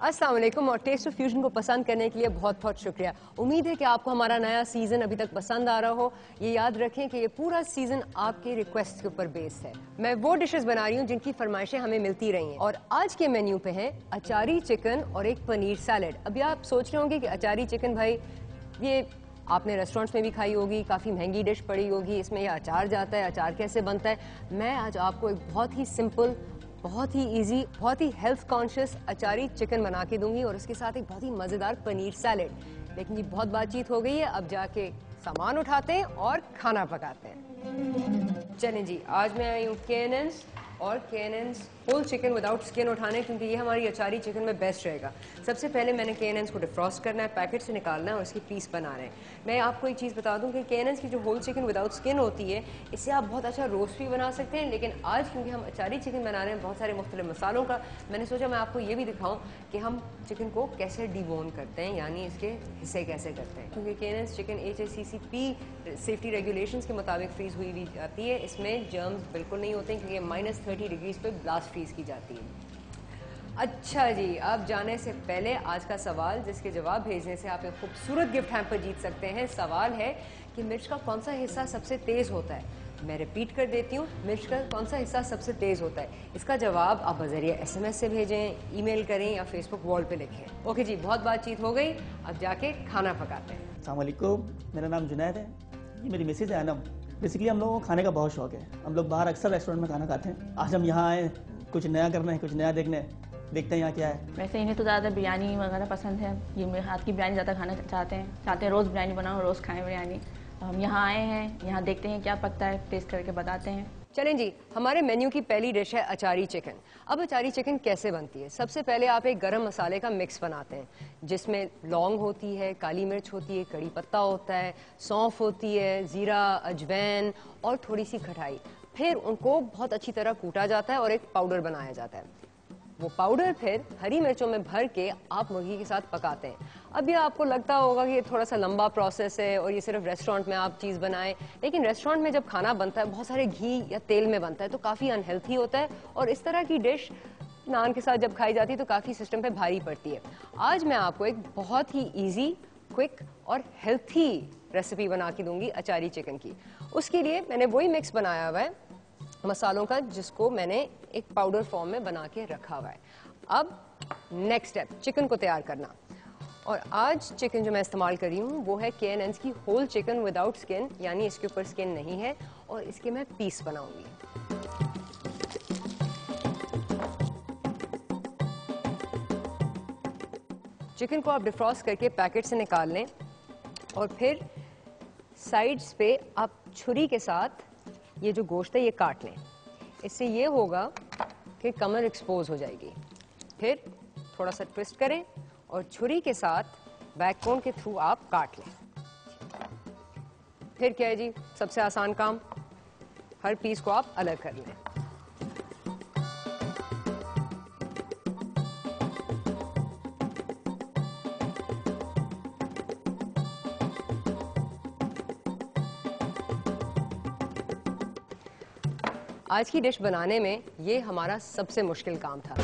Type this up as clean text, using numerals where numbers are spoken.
अस्सलाम वालेकुम और टेस्ट ऑफ फ्यूजन को पसंद करने के लिए बहुत बहुत शुक्रिया। उम्मीद है कि आपको हमारा नया सीजन अभी तक पसंद आ रहा हो। ये याद रखें कि ये पूरा सीजन आपके रिक्वेस्ट के ऊपर बेस्ड है। मैं वो डिशेस बना रही हूँ जिनकी फरमाइशें हमें मिलती रही हैं और आज के मेन्यू पे हैं अचारी चिकन और एक पनीर सैलेड। अभी आप सोच रहे होंगे कि अचारी चिकन भाई ये आपने रेस्टोरेंट्स में भी खाई होगी, काफ़ी महंगी डिश पड़ी होगी, इसमें यह अचार जाता है, अचार कैसे बनता है। मैं आज आपको एक बहुत ही सिंपल, बहुत ही इजी, बहुत ही हेल्थ कॉन्शियस अचारी चिकन बना के दूंगी और उसके साथ एक बहुत ही मज़ेदार पनीर सैलेड। लेकिन ये बहुत बातचीत हो गई है, अब जाके सामान उठाते हैं और खाना पकाते हैं। चलें जी, आज मैं आई हूँ केएनएन्स और केएनएन्स होल चिकन विदाउट स्किन उठाने, क्योंकि ये हमारी अचारी चिकन में बेस्ट रहेगा। सबसे पहले मैंने केएनएन्स को डिफ्रॉस्ट करना है, पैकेट से निकालना है और इसकी पीस बनाना है। मैं आपको एक चीज़ बता दूं कि केएनएन्स की जो होल चिकन विदाउट स्किन होती है, इससे आप बहुत अच्छा रोस्ट भी बना सकते हैं। लेकिन आज क्योंकि हम अचारी चिकन बना रहे हैं बहुत सारे मुख्तलिफ मसालों का, मैंने सोचा मैं आपको ये भी दिखाऊं कि हम चिकन को कैसे डिबोन करते हैं, यानी इसके हिस्से कैसे करते हैं। क्योंकि केएनएन्स चिकन HACCP सेफ्टी रेगुलेशंस के मुताबिक फ्रीज हुई भी जाती है, इसमें जर्म्स बिल्कुल नहीं होते हैं क्योंकि -30 डिग्रीज पे ब्लास्ट फ्रीज की जाती है। अच्छा जी, अब जाने से पहले आज का सवाल जिसके जवाब भेजने से आप एक खूबसूरत गिफ्ट हैम्पर जीत सकते हैं। सवाल है कि मिर्च का कौन सा हिस्सा सबसे तेज होता है। मैं रिपीट कर देती हूँ, मिर्च का कौन सा हिस्सा सबसे तेज होता है। इसका जवाब आप बजरिया SMS से भेजें, ईमेल करें या फेसबुक वॉल पे लिखें। ओके जी, बहुत बातचीत हो गई, अब जाके खाना पकाते हैं। अस्सलाम वालेकुम, मेरा नाम जुनैद है, ये मेरी मिसेज है अनम। बेसिकली हम लोगों को खाने का बहुत शौक है, हम लोग बाहर अक्सर रेस्टोरेंट में खाना खाते हैं। आज हम यहाँ आए कुछ नया करना है, कुछ नया देखने, देखते हैं यहाँ क्या है। वैसे इन्हें तो ज़्यादा बिरयानी वगैरह पसंद है, ये मेरे हाथ की बिरयानी ज़्यादा खाना चाहते हैं रोज़ बिरयानी बनाओ, रोज़ खाएं बिरयानी। हम यहाँ आए हैं, यहाँ देखते हैं क्या पकता है, टेस्ट करके बताते हैं। चलें जी, हमारे मेन्यू की पहली डिश है अचारी चिकन। अब अचारी चिकन कैसे बनती है? सबसे पहले आप एक गरम मसाले का मिक्स बनाते हैं जिसमें लौंग होती है, काली मिर्च होती है, कड़ी पत्ता होता है, सौंफ होती है, ज़ीरा, अजवैन और थोड़ी सी खटाई। फिर उनको बहुत अच्छी तरह कूटा जाता है और एक पाउडर बनाया जाता है। वो पाउडर फिर हरी मिर्चों में भर के आप मुर्गी के साथ पकाते हैं। अब ये आपको लगता होगा कि ये थोड़ा सा लंबा प्रोसेस है और ये सिर्फ रेस्टोरेंट में आप चीज़ बनाएं, लेकिन रेस्टोरेंट में जब खाना बनता है बहुत सारे घी या तेल में बनता है तो काफ़ी अनहेल्थी होता है और इस तरह की डिश नान के साथ जब खाई जाती है तो काफ़ी सिस्टम पे भारी पड़ती है। आज मैं आपको एक बहुत ही ईजी, क्विक और हेल्थी रेसिपी बना के दूंगी अचारी चिकन की। उसके लिए मैंने वही मिक्स बनाया हुआ है मसालों का जिसको मैंने एक पाउडर फॉर्म में बना के रखा हुआ है। अब नेक्स्ट स्टेप, चिकन को तैयार करना। और आज चिकन जो मैं इस्तेमाल कर रही हूँ वो है केएनएन्स की होल चिकन विदाउट स्किन, यानी इसके ऊपर स्किन नहीं है और इसके मैं पीस बनाऊंगी। चिकन को आप डिफ्रॉस्ट करके पैकेट से निकाल लें और फिर साइड्स पे आप छुरी के साथ ये जो गोश्त है ये काट लें। इससे ये होगा कि कमर एक्सपोज हो जाएगी। फिर थोड़ा सा ट्विस्ट करें और छुरी के साथ बैकबोन के थ्रू आप काट लें। फिर क्या है जी, सबसे आसान काम, हर पीस को आप अलग कर लें। आज की डिश बनाने में ये हमारा सबसे मुश्किल काम था।